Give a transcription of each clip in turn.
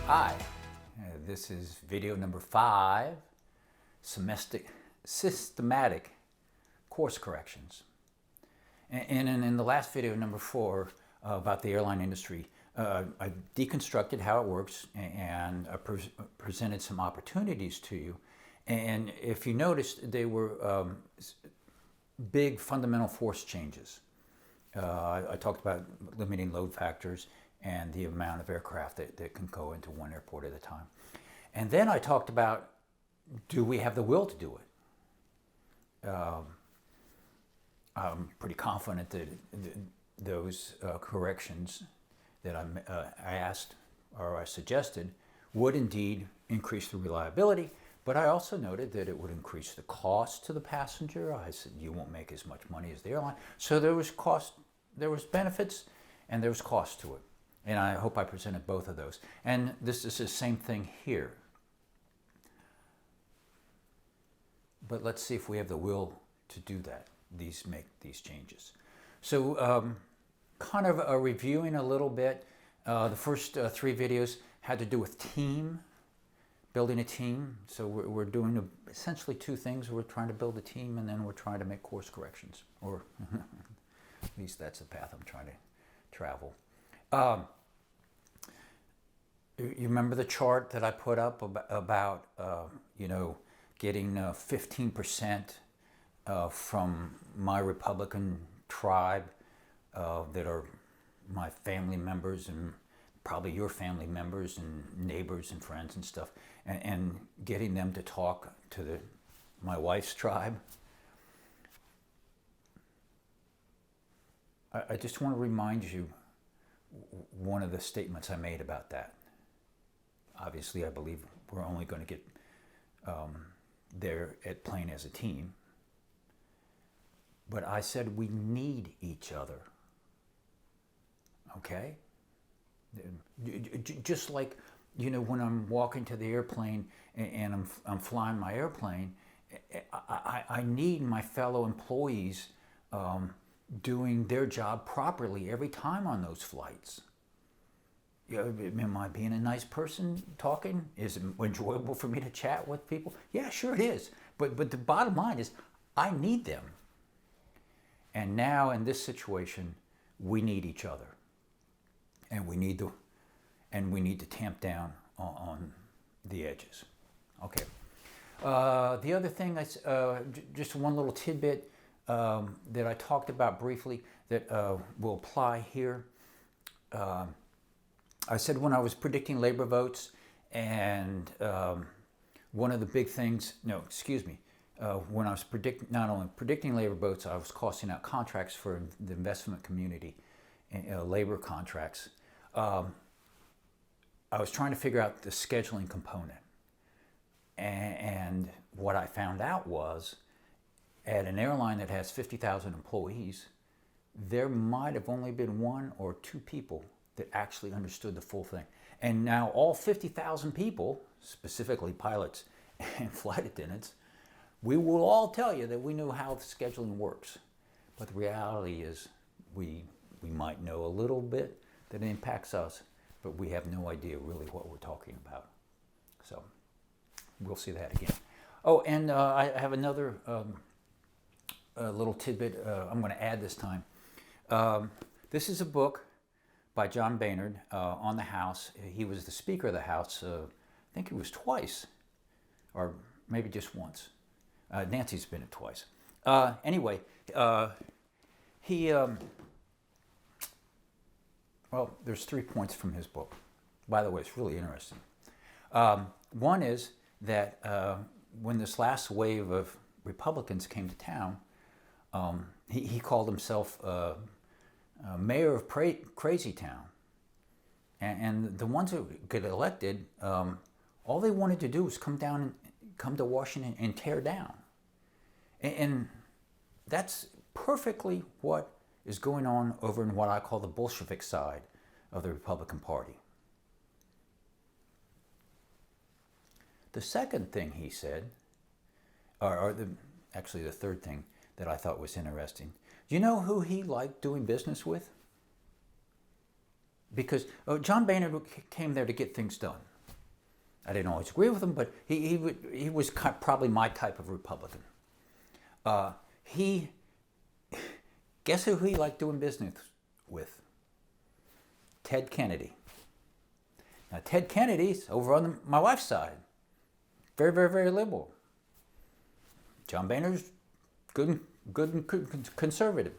Hi, this is video number 5, Systematic Course Corrections. And in the last video, number 4, about the airline industry, I deconstructed how it works and I presented some opportunities to you. And if you noticed, they were big fundamental force changes. I talked about limiting load factors and the amount of aircraft that can go into one airport at a time. And then I talked about, do we have the will to do it? I'm pretty confident that those corrections that I asked or I suggested would indeed increase the reliability, but I also noted that it would increase the cost to the passenger. I said, you won't make as much money as the airline. So there was cost, there was benefits, and there was cost to it. And I hope I presented both of those. And this is the same thing here. But let's see if we have the will to do that, make these changes. So kind of reviewing a little bit, the first 3 videos had to do with team, building a team. So we're doing essentially 2 things. We're trying to build a team, and then we're trying to make course corrections. Or at least that's the path I'm trying to travel. You remember the chart that I put up about getting 15% from my Republican tribe that are my family members and probably your family members and neighbors and friends and stuff, and getting them to talk to my wife's tribe. I just want to remind you one of the statements I made about that. Obviously, I believe we're only going to get there at playing as a team. But I said we need each other. Okay? Just like, when I'm walking to the airplane and I'm flying my airplane, I need my fellow employees doing their job properly every time on those flights. Am I being a nice person talking? Is it enjoyable for me to chat with people? Yeah, sure it is. But the bottom line is, I need them. And now in this situation, we need each other, and we need to tamp down on the edges. Okay. The other thing, just one little tidbit that I talked about briefly that will apply here. I said when I was predicting labor votes, and one of the big things, when I was not only predicting labor votes, I was costing out contracts for the investment community, labor contracts. I was trying to figure out the scheduling component. And what I found out was, at an airline that has 50,000 employees, there might have only been 1 or 2 people that actually understood the full thing. And now all 50,000 people, specifically pilots and flight attendants, we will all tell you that we know how the scheduling works. But the reality is we might know a little bit that impacts us, but we have no idea really what we're talking about. So we'll see that again. Oh, and I have another little tidbit I'm going to add this time. This is a book by John Boehner on the House. He was the Speaker of the House, I think it was twice, or maybe just once. Nancy's been it twice. Anyway, well, there's 3 points from his book. By the way, it's really interesting. One is that when this last wave of Republicans came to town, he called himself mayor of Crazy Town. And the ones who get elected, all they wanted to do was come to Washington and tear down. And that's perfectly what is going on over in what I call the Bolshevik side of the Republican Party. The second thing he said, actually the third thing that I thought was interesting, do you know who he liked doing business with? Because John Boehner came there to get things done. I didn't always agree with him, but he was probably my type of Republican. Guess who he liked doing business with? Ted Kennedy. Now, Ted Kennedy's over on my wife's side. Very, very, very liberal. John Boehner's good and conservative.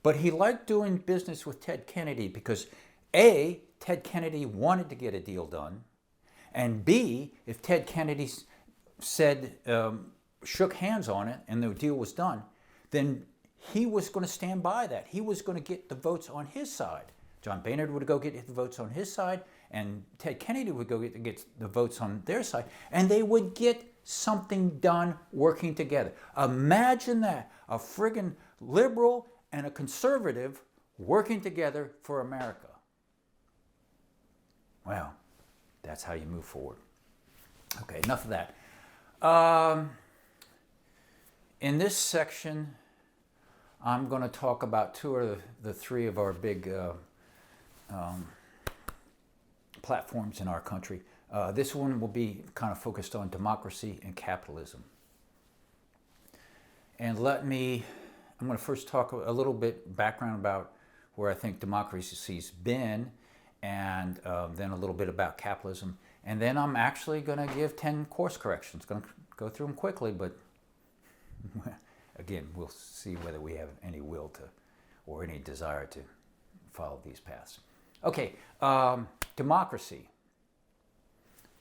But he liked doing business with Ted Kennedy because A, Ted Kennedy wanted to get a deal done, and B, if Ted Kennedy said, shook hands on it and the deal was done, then he was going to stand by that. He was going to get the votes on his side. John Boehner would go get the votes on his side, and Ted Kennedy would go get the votes on their side, and they would get something done working together. Imagine that, a friggin' liberal and a conservative working together for America. Well, that's how you move forward. Okay, enough of that. In this section, I'm going to talk about two of the three of our big platforms in our country. This one will be kind of focused on democracy and capitalism. And I'm going to first talk a little bit background about where I think democracy's been, and then a little bit about capitalism. And then I'm actually going to give 10 course corrections. Going to go through them quickly, but again, we'll see whether we have any will to, or any desire to follow these paths. Okay, democracy.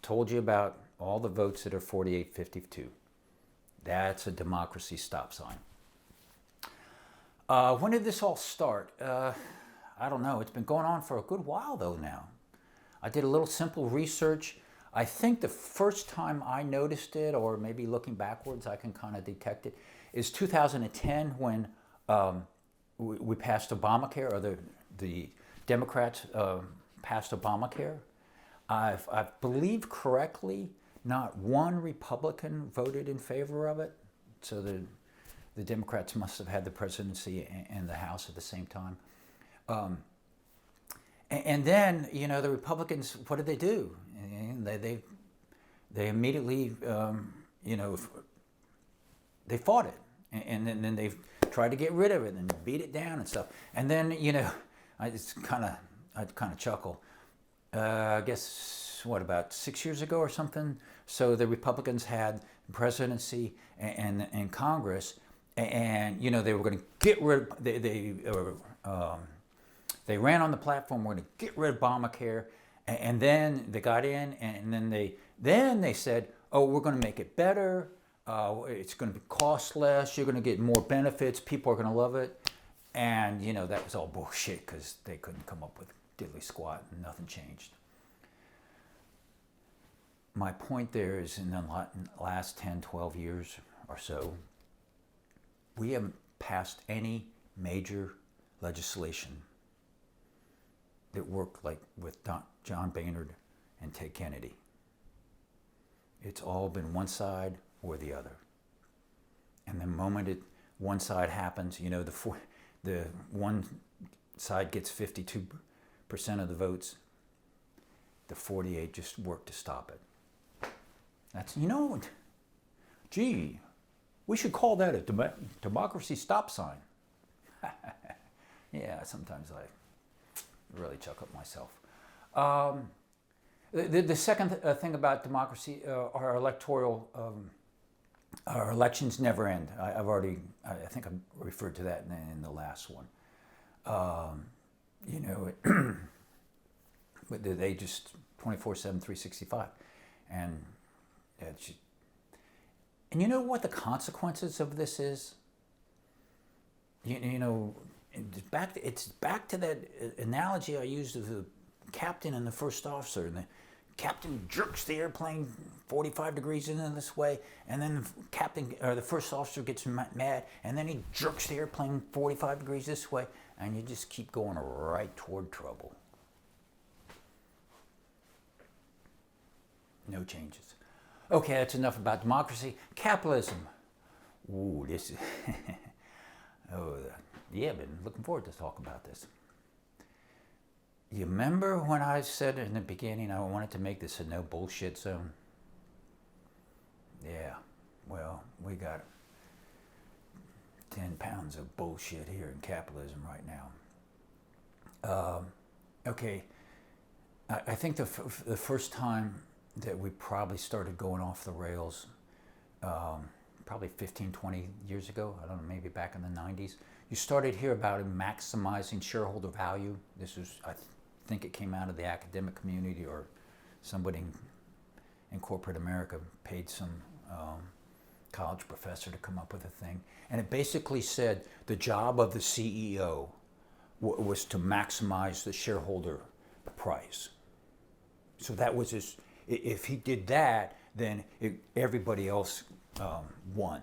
Told you about all the votes that are 48-52. That's a democracy stop sign. When did this all start? I don't know. It's been going on for a good while though now. I did a little simple research. I think the first time I noticed it, or maybe looking backwards I can kind of detect it, is 2010 when we passed Obamacare, or the Democrats passed Obamacare. I believe correctly, not one Republican voted in favor of it. So the Democrats must have had the presidency and the House at the same time. And then, the Republicans, what did they do? And they immediately, they fought it. And then they tried to get rid of it and beat it down and stuff. And then, I kind of chuckle. I guess, about 6 years ago or something? So the Republicans had the presidency and Congress, and, they were going to get rid of, they ran on the platform, we're going to get rid of Obamacare, and then they got in, and then they said, oh, we're going to make it better, it's going to cost less, you're going to get more benefits, people are going to love it. And, that was all bullshit because they couldn't come up with diddly squat and nothing changed. My point there is in the last 10, 12 years or so, we haven't passed any major legislation that worked like with John Boehner and Ted Kennedy. It's all been one side or the other. And the moment one side happens, the one side gets 52% of the votes, the 48 just work to stop it. That's, gee, we should call that a democracy stop sign. Yeah, sometimes I really chuckle at myself. The second thing about democracy, our elections never end. I think I referred to that in the last one. But they just 24/7, 365, and you know what the consequences of this is? It's back to that analogy I used of the captain and the first officer, and the captain jerks the airplane 45 degrees in this way, and then the captain or the first officer gets mad, and then he jerks the airplane 45 degrees this way, and you just keep going right toward trouble. No changes. Okay, that's enough about democracy. Capitalism. Ooh, this is I've been looking forward to talk about this. You remember when I said in the beginning I wanted to make this a no bullshit zone? Yeah, well, we got 10 pounds of bullshit here in capitalism right now. Okay, I think the first time that we probably started going off the rails, probably 15, 20 years ago, I don't know, maybe back in the 90s, you started to hear about maximizing shareholder value. This was, I think it came out of the academic community, or somebody in corporate America paid some college professor to come up with a thing. And it basically said the job of the CEO was to maximize the shareholder price. So that was his, if he did that, then everybody else won.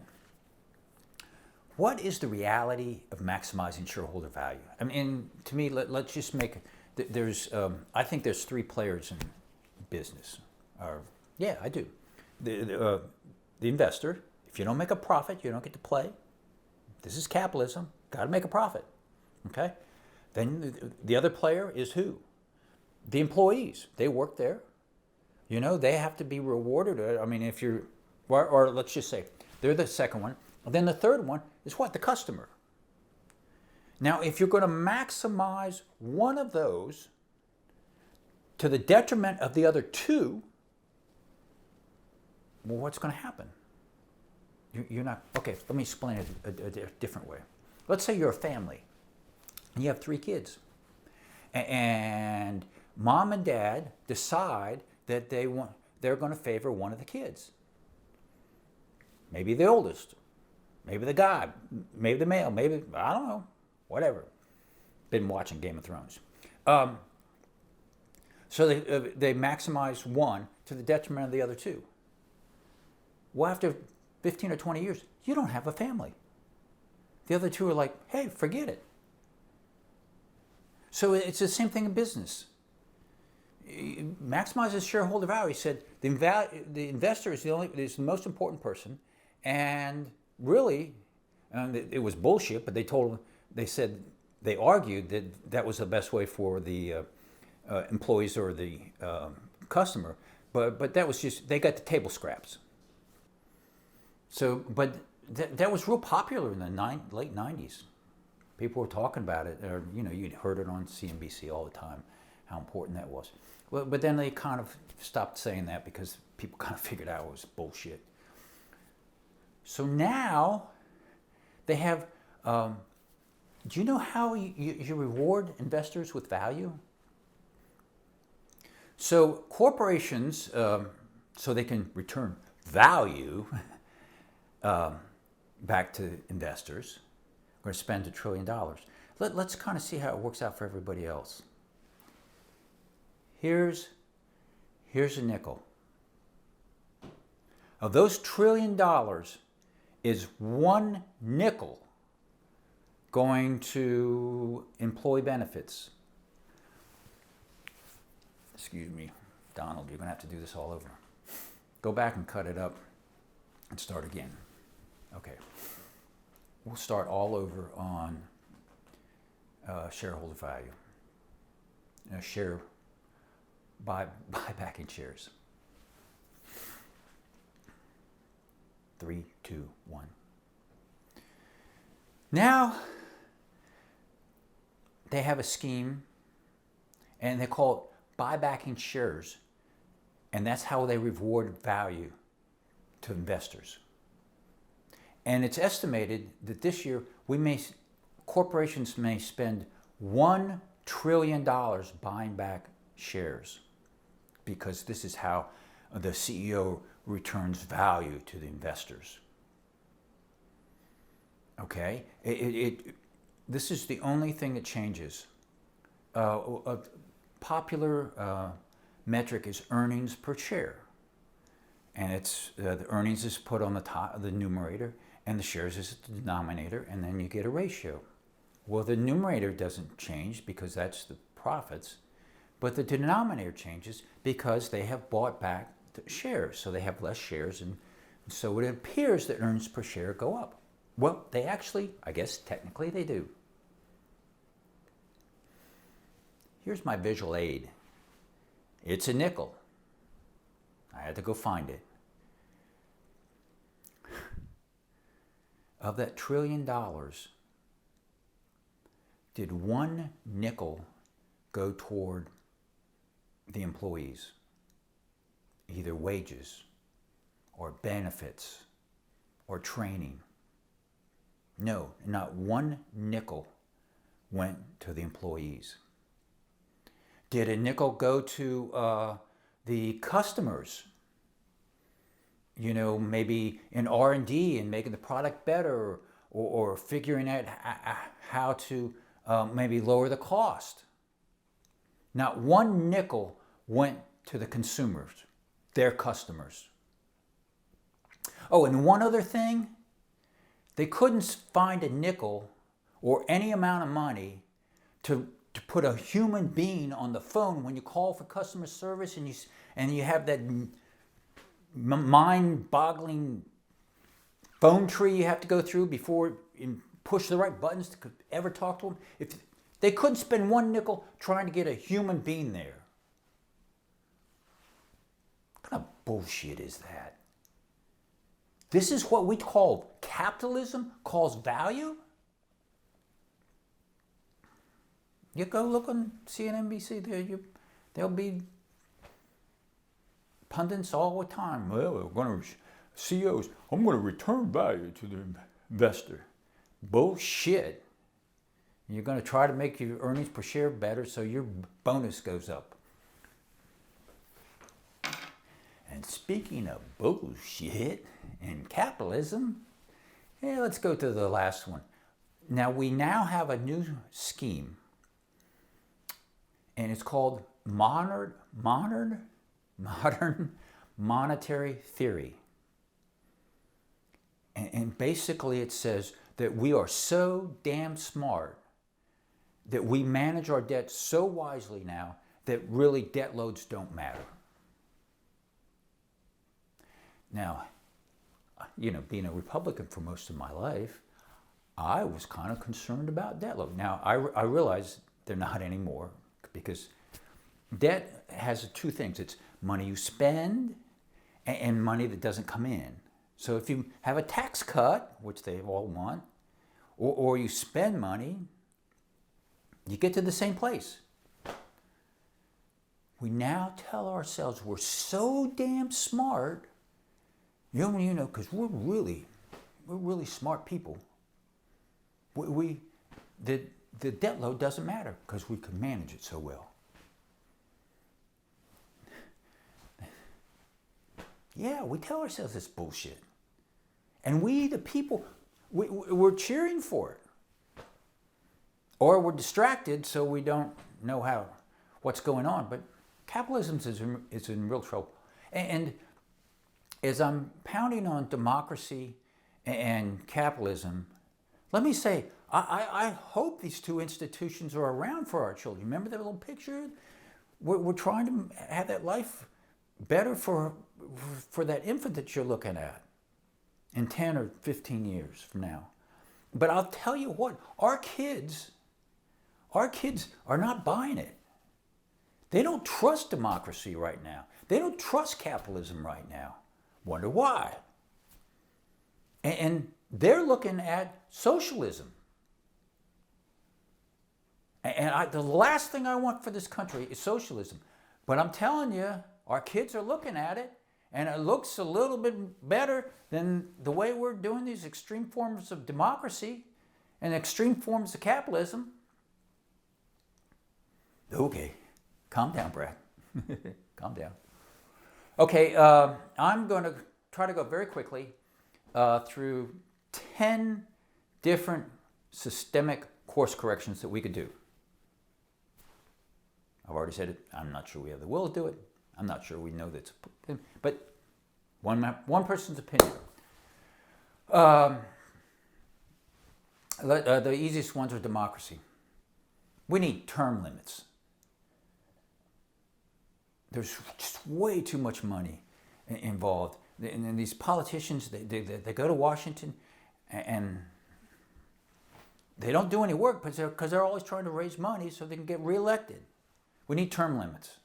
What is the reality of maximizing shareholder value? I mean, to me, let's just make, I think there's three players in business. Yeah, I do. The investor. If you don't make a profit, you don't get to play. This is capitalism. Got to make a profit. Okay? Then the other player is who? The employees. They work there. You know, they have to be rewarded. I mean, if you're, or let's just say they're the second one. Then the third one is what? The customer. Now, if you're going to maximize one of those to the detriment of the other two, well, what's going to happen? You're not, okay, let me explain it a different way. Let's say you're a family and you have 3 kids. And mom and dad decide that they're going to favor one of the kids. Maybe the oldest, maybe the guy, maybe the male, maybe, I don't know, whatever. Been watching Game of Thrones. So they maximize one to the detriment of the other two. Well, after 15 or 20 years, you don't have a family. The other two are like, hey, forget it. So it's the same thing in business. Maximizes shareholder value. He said the investor is the most important person, and really, it was bullshit. But they argued that was the best way for the employees or the customer. But that was just, they got the table scraps. So, but that was real popular in the late 90s. People were talking about it, or you'd heard it on CNBC all the time, how important that was. Well, but then they kind of stopped saying that because people kind of figured out it was bullshit. So now they have. Do you know how you reward investors with value? So corporations, so they can return value back to investors, are going to spend $1 trillion. Let's kind of see how it works out for everybody else. Here's a nickel. Of those $1 trillion, is 1 nickel going to employee benefits. Excuse me, Donald, you're going to have to do this all over. Go back and cut it up and start again. Okay. We'll start all over on shareholder value. Buyback in shares. 3, 2, 1. Now, they have a scheme, and they call it buyback in shares, and that's how they reward value to investors. And it's estimated that this year corporations may spend $1 trillion buying back shares, because this is how the CEO returns value to the investors. Okay? This is the only thing that changes. A popular metric is earnings per share. And it's the earnings is put on the top of the numerator, and the shares is the denominator, and then you get a ratio. Well, the numerator doesn't change because that's the profits, but the denominator changes because they have bought back the shares, so they have less shares, and so it appears that earnings per share go up. Well, they actually, I guess technically they do. Here's my visual aid. It's a nickel. I had to go find it. Of that $1 trillion, did one nickel go toward the employees? Either wages or benefits or training? No, not one nickel went to the employees. Did a nickel go to the customers? You know, maybe in R&D and making the product better, or figuring out how to maybe lower the cost. Not one nickel went to the consumers, their customers. Oh, and one other thing, they couldn't find a nickel or any amount of money to put a human being on the phone when you call for customer service and you have that mind-boggling phone tree you have to go through before you push the right buttons to ever talk to them. If they couldn't spend one nickel trying to get a human being there. What kind of bullshit is that? This is what we call capitalism, calls value? You go look on CNBC, there'll be pundits all the time. Well, we're going to, CEOs, I'm going to return value to the investor. Bullshit. You're going to try to make your earnings per share better so your bonus goes up. And speaking of bullshit and capitalism, let's go to the last one. Now, we now have a new scheme, and it's called modern monetary theory. And basically it says that we are so damn smart that we manage our debt so wisely now that really debt loads don't matter. Now, you know, being a Republican for most of my life, I was kind of concerned about debt load. Now, I realize they're not anymore, because debt has two things. It's money you spend and money that doesn't come in. So if you have a tax cut, which they all want, or you spend money, you get to the same place. We now tell ourselves we're so damn smart, you know, because we're really smart people. The debt load doesn't matter because we can manage it so well. Yeah, we tell ourselves it's bullshit. And we, the people, we're cheering for it. Or we're distracted so we don't know what's going on. But capitalism is in real trouble. And as I'm pounding on democracy and capitalism, let me say, I hope these two institutions are around for our children. Remember that little picture? We're trying to have that life better for that infant that you're looking at in 10 or 15 years from now. But I'll tell you what, our kids are not buying it. They don't trust democracy right now. They don't trust capitalism right now. Wonder why? And they're looking at socialism. And the last thing I want for this country is socialism. But I'm telling you, our kids are looking at it, and it looks a little bit better than the way we're doing these extreme forms of democracy and extreme forms of capitalism. Okay, calm down, Brad. Calm down. Okay, I'm going to try to go very quickly through 10 different systemic course corrections that we could do. I've already said it. I'm not sure we have the will to do it. I'm not sure we know that it's, but one person's opinion. The easiest ones are democracy. We need term limits. There's just way too much money involved. And these politicians, they go to Washington and they don't do any work because they're always trying to raise money so they can get reelected. We need term limits.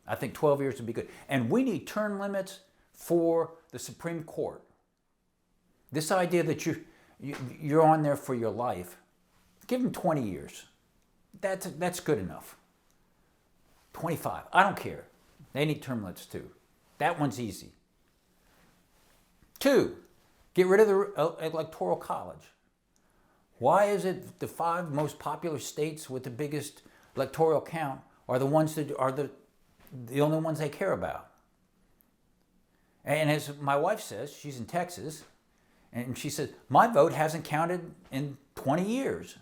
I think 12 years would be good. And we need term limits for the Supreme Court. This idea that you're on there for your life, give them 20 years. That's good enough. 25, I don't care. They need term limits too. That one's easy. 2, get rid of the Electoral College. Why is it the 5 most popular states with the biggest electoral count are the ones that are the only ones they care about? And as my wife says, she's in Texas, and she says, my vote hasn't counted in 20 years.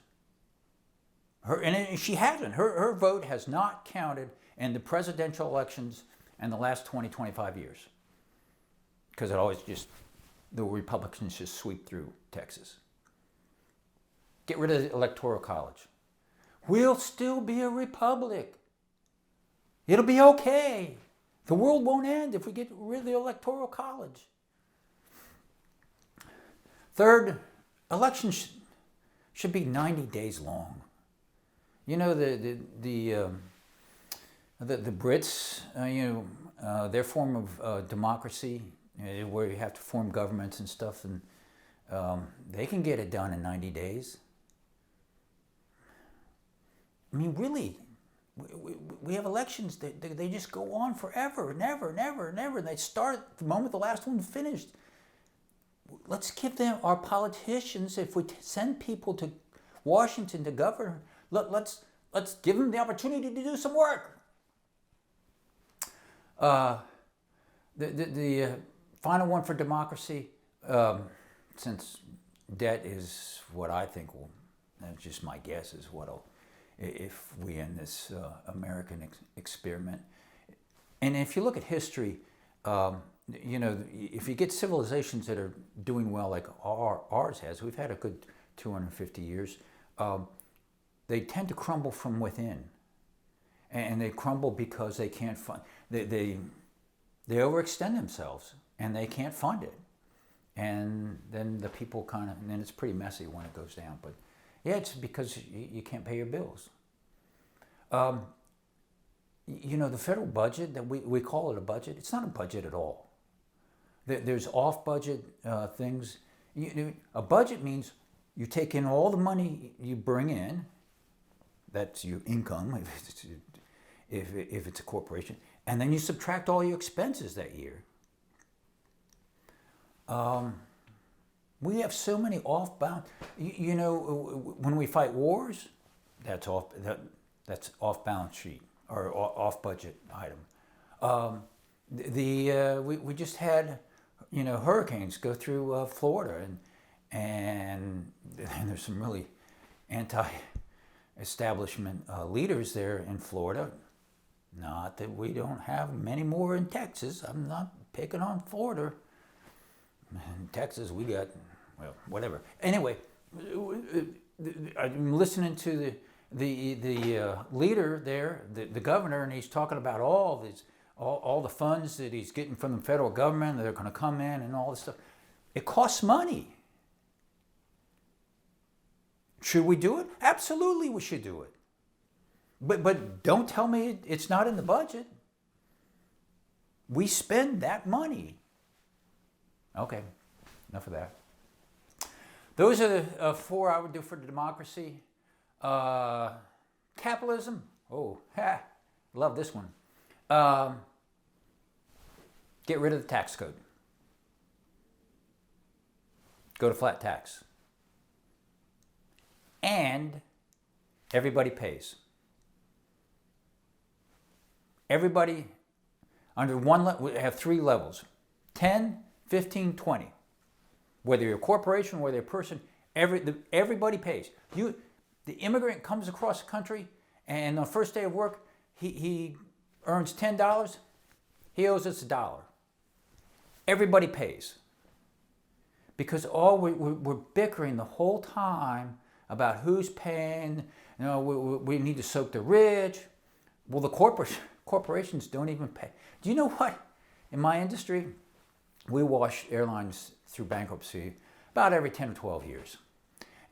And she hasn't. Her vote has not counted in the presidential elections in the last 20, 25 years. Because it always the Republicans just sweep through Texas. Get rid of the Electoral College. We'll still be a republic. It'll be okay. The world won't end if we get rid of the Electoral College. 3rd, elections should be 90 days long. You know, the Brits, their form of democracy, where you have to form governments and stuff, and they can get it done in 90 days. I mean, really, we have elections that they just go on forever, never. And they start the moment the last one's finished. Let's give them, our politicians, if we send people to Washington to govern, let's give them the opportunity to do some work. The final one for democracy, since debt is what I think will, that's just my guess, is what'll, if we end this American experiment. And if you look at history, if you get civilizations that are doing well like ours has, we've had a good 250 years, they tend to crumble from within. And they crumble because they can't fund, they overextend themselves and they can't fund it. And then the people and then it's pretty messy when it goes down. But yeah, it's because you can't pay your bills. The federal budget, that we call it a budget, it's not a budget at all. There's off-budget things. A budget means you take in all the money you bring in, that's your income if it's a corporation, and then you subtract all your expenses that year. We have so many off-bound, when we fight wars, that's off balance sheet or off budget item. We just had hurricanes go through Florida, and there's some really anti-establishment leaders there in Florida. Not that we don't have many more in Texas. I'm not picking on Florida. In Texas, we got, well, whatever. Anyway, I'm listening to the leader there, the governor, and he's talking about all the funds that he's getting from the federal government that are going to come in and all this stuff. It costs money. Should we do it? Absolutely, we should do it. But don't tell me it's not in the budget. We spend that money. Okay, enough of that. Those are the 4 I would do for democracy. Capitalism. Love this one. Get rid of the tax code. Go to flat tax. And everybody pays. Everybody under one level, we have 3 levels. 10, 15, 20. Whether you're a corporation, whether you're a person, everybody pays. The immigrant comes across the country, and on the first day of work, he earns $10. He owes us $1. Everybody pays. Because we're bickering the whole time about who's paying. We need to soak the rich. Well, the corporations don't even pay. Do you know what? In my industry, we wash airlines through bankruptcy about every 10 or 12 years.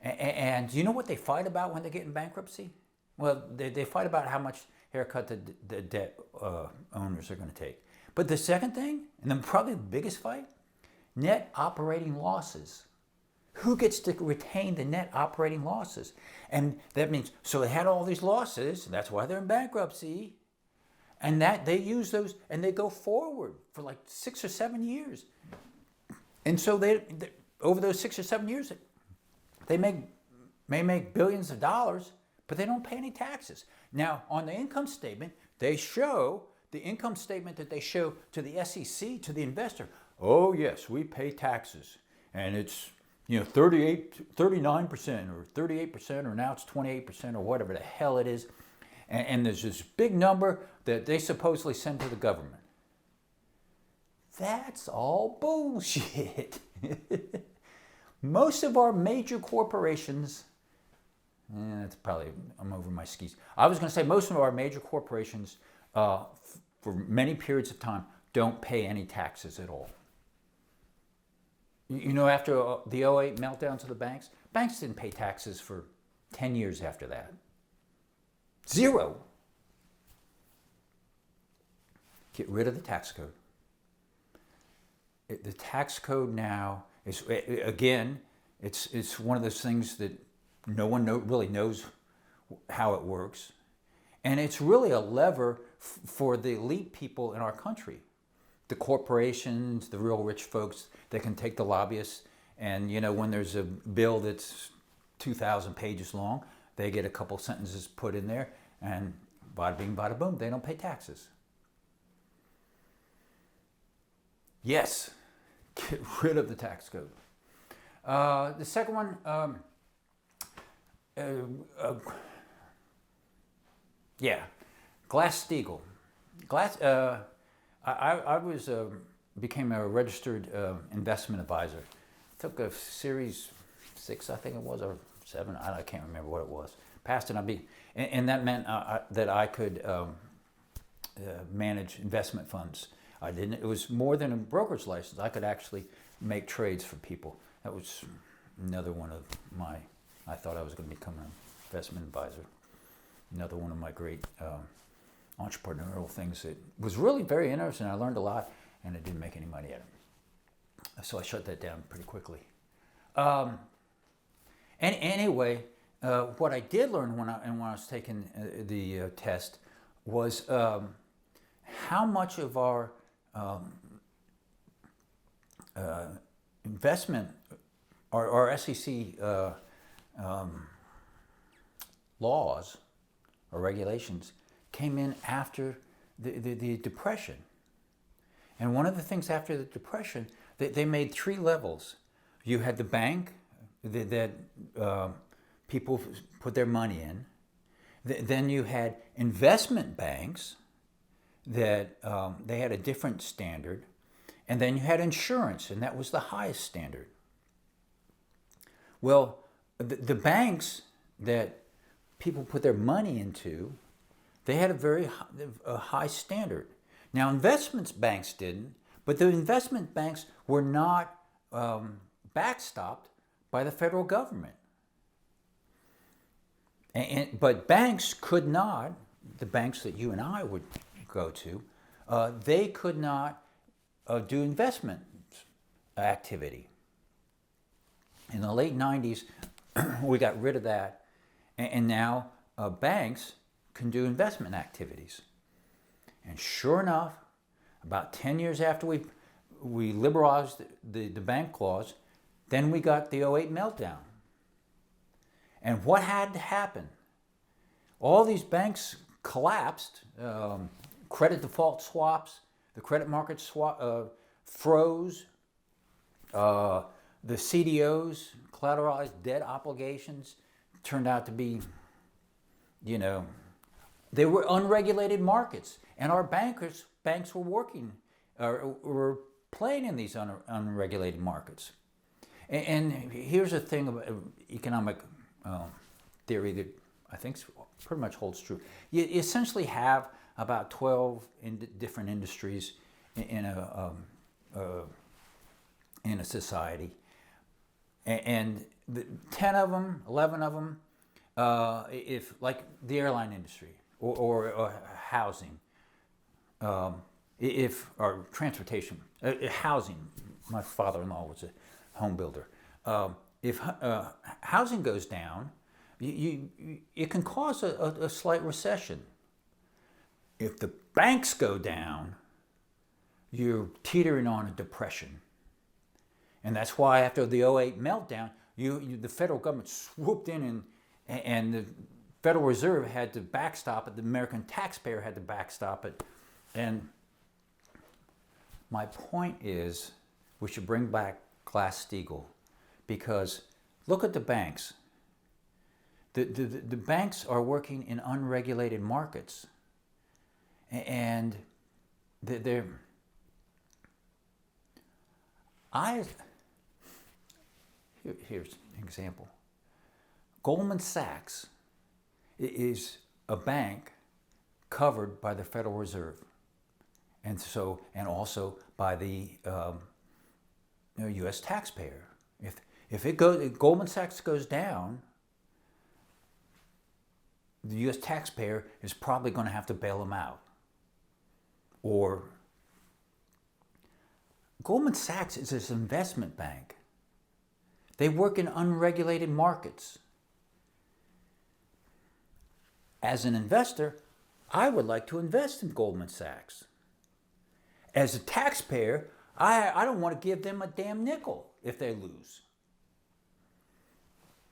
And do you know what they fight about when they get in bankruptcy? Well, they fight about how much haircut the debt owners are going to take. But the second thing, and then probably the biggest fight, net operating losses. Who gets to retain the net operating losses? And that means, so they had all these losses, that's why they're in bankruptcy, and that they use those, and they go forward for like 6 or 7 years. And so they over those 6 or 7 years, they may make billions of dollars, but they don't pay any taxes. Now, on the income statement, they show, the income statement that they show to the SEC, to the investor, oh yes, we pay taxes, and it's 39% or 38%, or now it's 28% or whatever the hell it is. And there's this big number that they supposedly send to the government. That's all bullshit. Most of our major corporations, that's probably, I'm over my skis. I was going to say most of our major corporations, for many periods of time, don't pay any taxes at all. After the '08 meltdowns of the banks didn't pay taxes for 10 years after that. Zero. Get rid of the tax code. The tax code now is, again, it's one of those things that no one really knows how it works. And it's really a lever for the elite people in our country. The corporations, the real rich folks that can take the lobbyists, and when there's a bill that's 2,000 pages long, they get a couple sentences put in there, and bada bing, bada boom, they don't pay taxes. Yes, get rid of the tax code. The second one, Glass-Steagall. I became a registered investment advisor. Took a series 6, I think it was, or 7. I can't remember what it was. Passed it. And that meant that I could manage investment funds. I didn't. It was more than a broker's license. I could actually make trades for people. That was another one of my. I thought I was going to become an investment advisor. Another one of my great entrepreneurial things that was really very interesting. I learned a lot, and I didn't make any money at it. So I shut that down pretty quickly. And anyway, what I did learn when I was taking the test was how much of our investment, our SEC laws or regulations came in after the Depression. And one of the things after the Depression, they made 3 levels. You had the bank that people put their money in. Then you had investment banks that they had a different standard. And then you had insurance, and that was the highest standard. Well, the banks that people put their money into, they had a very high standard. Now, investment banks didn't, but the investment banks were not backstopped by the federal government. But banks could not, the banks that you and I would go to, they could not do investment activity. In the late 90s, we got rid of that, and now banks can do investment activities. And sure enough, about 10 years after we liberalized the bank laws, then we got the '08 meltdown. And what had to happen? All these banks collapsed. Credit default swaps, the credit market froze. The CDOs, collateralized debt obligations, turned out to be, they were unregulated markets. And our banks were were playing in these unregulated markets. And here's the thing about economic theory that I think pretty much holds true. You essentially have about 12 different industries in a society. And 10 of them, 11 of them, if like the airline industry, or housing, or transportation, housing. My father-in-law was a home builder. If housing goes down, it can cause a slight recession. If the banks go down, you're teetering on a depression. And that's why after the '08 meltdown, the federal government swooped in and the Federal Reserve had to backstop it. The American taxpayer had to backstop it. And my point is, we should bring back Glass-Steagall, because look at the banks. The banks are working in unregulated markets, and here's an example. Goldman Sachs is a bank covered by the Federal Reserve, and also by the U.S. taxpayer. If Goldman Sachs goes down, the U.S. taxpayer is probably going to have to bail them out. Or Goldman Sachs is an investment bank. They work in unregulated markets. As an investor, I would like to invest in Goldman Sachs. As a taxpayer, I don't want to give them a damn nickel if they lose.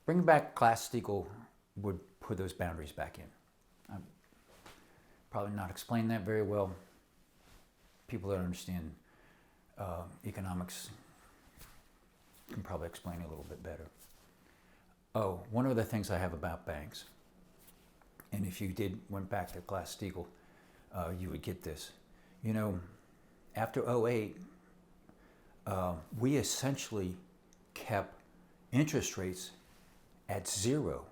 Bringing back Glass-Steagall would put those boundaries back in. I'm probably not explaining that very well. People that understand economics can probably explain it a little bit better. Oh, one of the things I have about banks, and if you went back to Glass-Steagall, you would get this. After '08, we essentially kept interest rates at zero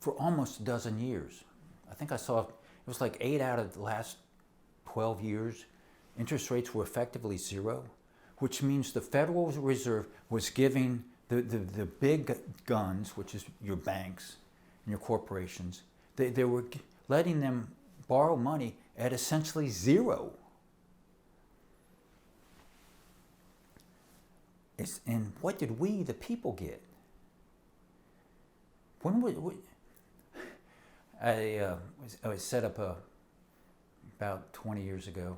for almost a dozen years. I think I saw it was like 8 out of the last 12 years, interest rates were effectively zero, which means the Federal Reserve was giving the big guns, which is your banks and your corporations, they were letting them borrow money at essentially zero. And what did we, the people, get? I was set up about 20 years ago,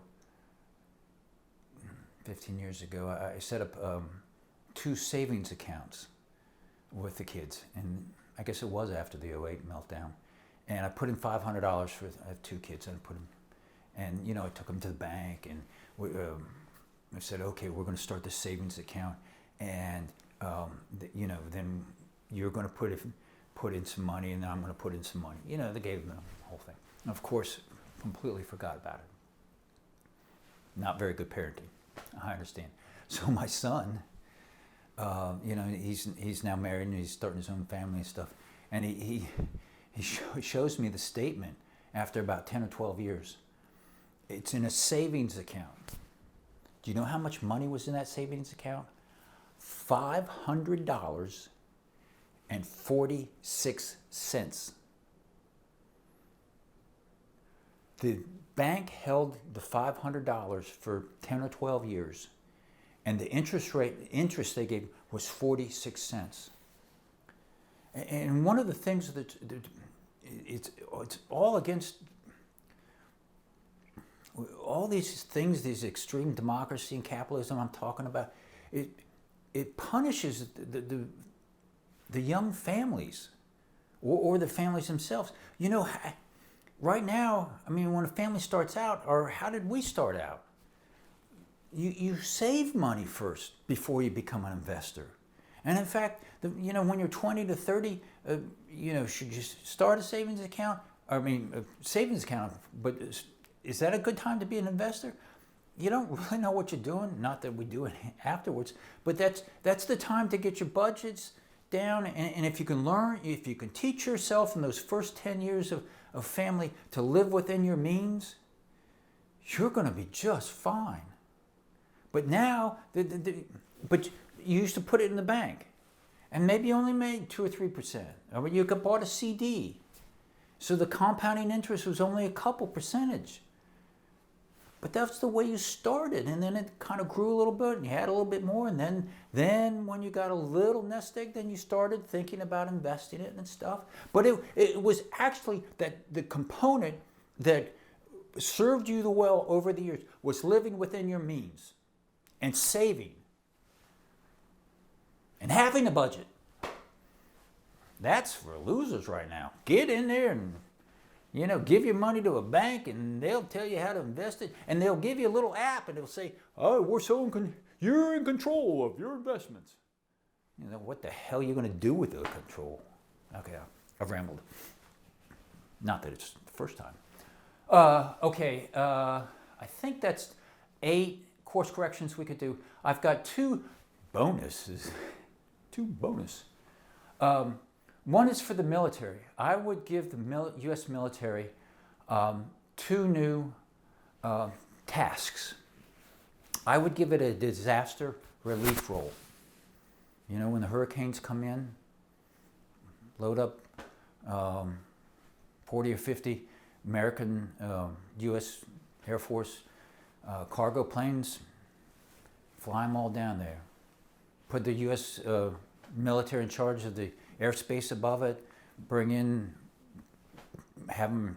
15 years ago. I set up 2 savings accounts with the kids, and I guess it was after the '08 meltdown. And I put in $500 I have 2 kids, and I put them, and I took them to the bank, and I said, okay, we're going to start this savings account, and then you're going to put in some money, and then I'm going to put in some money. They gave them the whole thing. And of course, completely forgot about it. Not very good parenting, I understand. So my son, he's now married and he's starting his own family and stuff, and he shows me the statement after about 10 or 12 years. It's in a savings account. Do you know how much money was in that savings account? $500.46. The bank held the $500 for 10 or 12 years, and the interest they gave was 46 cents. And one of the things that it's all against all these things, these extreme democracy and capitalism I'm talking about. It punishes the young families or the families themselves. Right now, when a family starts out, or how did we start out? You save money first before you become an investor. And in fact, when you're 20 to 30, should you start a savings account? Savings account, but is that a good time to be an investor? You don't really know what you're doing. Not that we do it afterwards, but that's the time to get your budgets down. And if you can learn, if you can teach yourself in those first 10 years of family to live within your means, you're going to be just fine. But now, but you used to put it in the bank, and maybe you only made 2 or 3%. Or you could bought a CD. So the compounding interest was only a couple percentage. But that's the way you started, and then it kind of grew a little bit, and you had a little bit more, and then when you got a little nest egg, then you started thinking about investing it and stuff. But it was actually that the component that served you well over the years was living within your means and saving and having a budget. That's for losers right now. Get in there and give your money to a bank, and they'll tell you how to invest it, and they'll give you a little app, and they'll say, "Oh, you're in control of your investments." What the hell are you going to do with the control? Okay, I've rambled. Not that it's the first time. I think that's 8 course corrections we could do. I've got 2 bonuses. 2 bonus. One is for the military. I would give the U.S. military 2 new tasks. I would give it a disaster relief role. When the hurricanes come in, load up 40 or 50 American U.S. Air Force cargo planes, fly them all down there. Put the U.S. Military in charge of the airspace above it, have them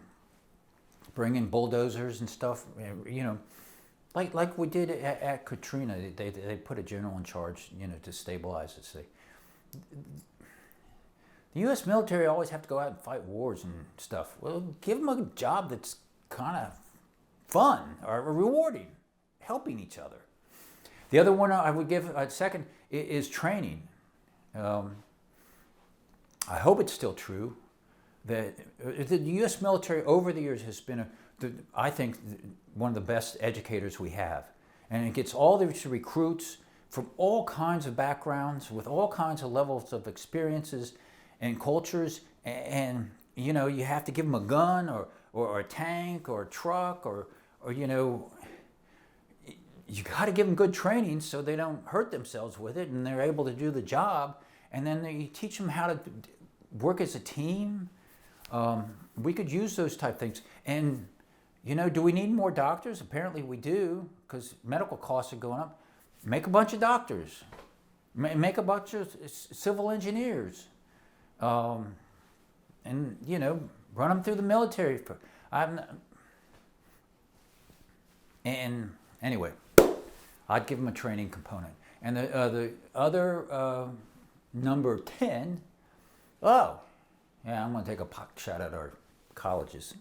bring in bulldozers and stuff, like we did at Katrina. They put a general in charge, to stabilize it. The U.S. military always have to go out and fight wars and stuff. Well, give them a job that's kind of fun or rewarding, helping each other. The other one I would give a second is training. I hope it's still true that the U.S. military over the years has been, I think, one of the best educators we have. And it gets all these recruits from all kinds of backgrounds, with all kinds of levels of experiences and cultures. And you have to give them a gun or a tank or a truck or you got to give them good training so they don't hurt themselves with it and they're able to do the job. And then you teach them how to work as a team. We could use those type things. And, do we need more doctors? Apparently we do, because medical costs are going up. Make a bunch of doctors. Make a bunch of civil engineers. And, run them through the military. And anyway, I'd give them a training component. And the other number 10, I'm going to take a pot shot at our colleges.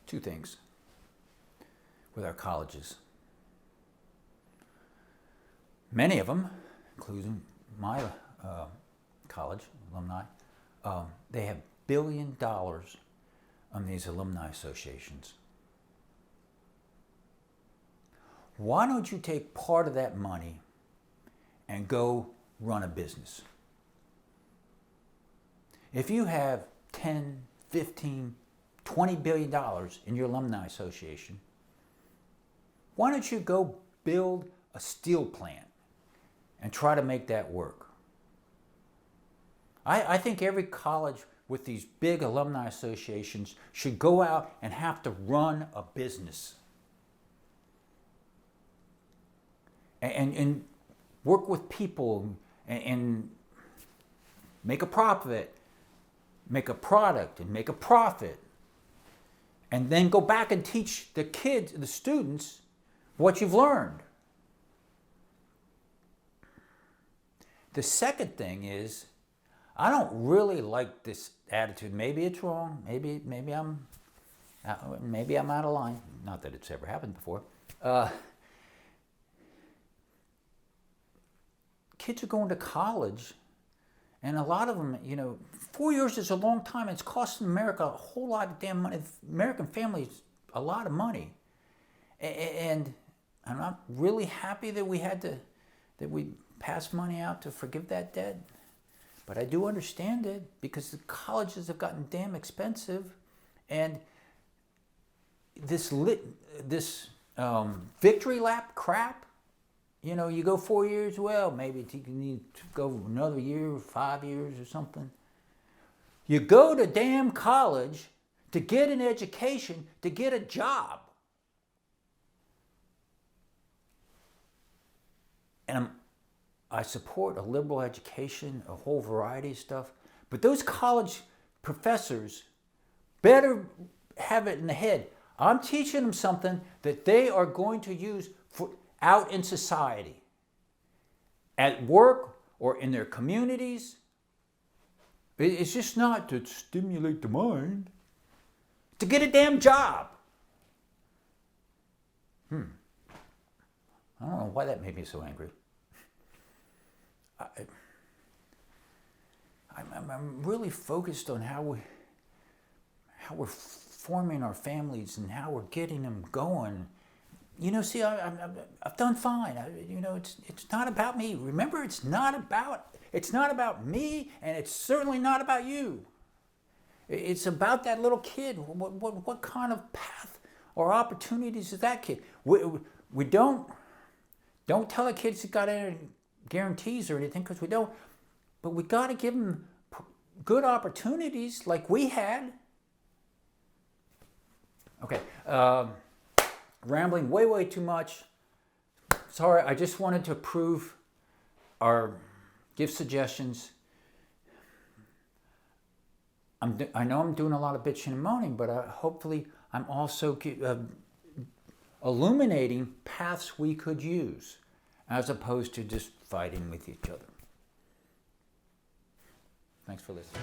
2 things with our colleges. Many of them, including my college alumni, they have $1 billion on these alumni associations. Why don't you take part of that money and go run a business? If you have 10, 15, $20 billion in your alumni association, why don't you go build a steel plant and try to make that work? I think every college with these big alumni associations should go out and have to run a business. And work with people and make a profit, make a product and make a profit. And then go back and teach the kids, the students, what you've learned. The second thing is, I don't really like this attitude. Maybe it's wrong. Maybe I'm out of line. Not that it's ever happened before. Kids are going to college, and a lot of them, 4 years is a long time. It's costing America a whole lot of damn money. American families, a lot of money. And I'm not really happy that we passed money out to forgive that debt. But I do understand it, because the colleges have gotten damn expensive, and this victory lap crap. You go 4 years, well, maybe you need to go another year, 5 years or something. You go to damn college to get an education, to get a job. And I support a liberal education, a whole variety of stuff, but those college professors better have it in the head. I'm teaching them something that they are going to use out in society, at work or in their communities. It's just not to stimulate the mind, to get a damn job. I don't know why that made me so angry. I'm really focused on how we're forming our families and how we're getting them going. You know, see, I've done fine. It's not about me. Remember, it's not about me, and it's certainly not about you. It's about that little kid. What kind of path or opportunities is that kid? We don't tell the kids you got any guarantees or anything, because we don't. But we got to give them good opportunities like we had. Okay, rambling way too much. Sorry, I just wanted to give suggestions. I know I'm doing a lot of bitching and moaning, but hopefully I'm also illuminating paths we could use, as opposed to just fighting with each other. Thanks for listening.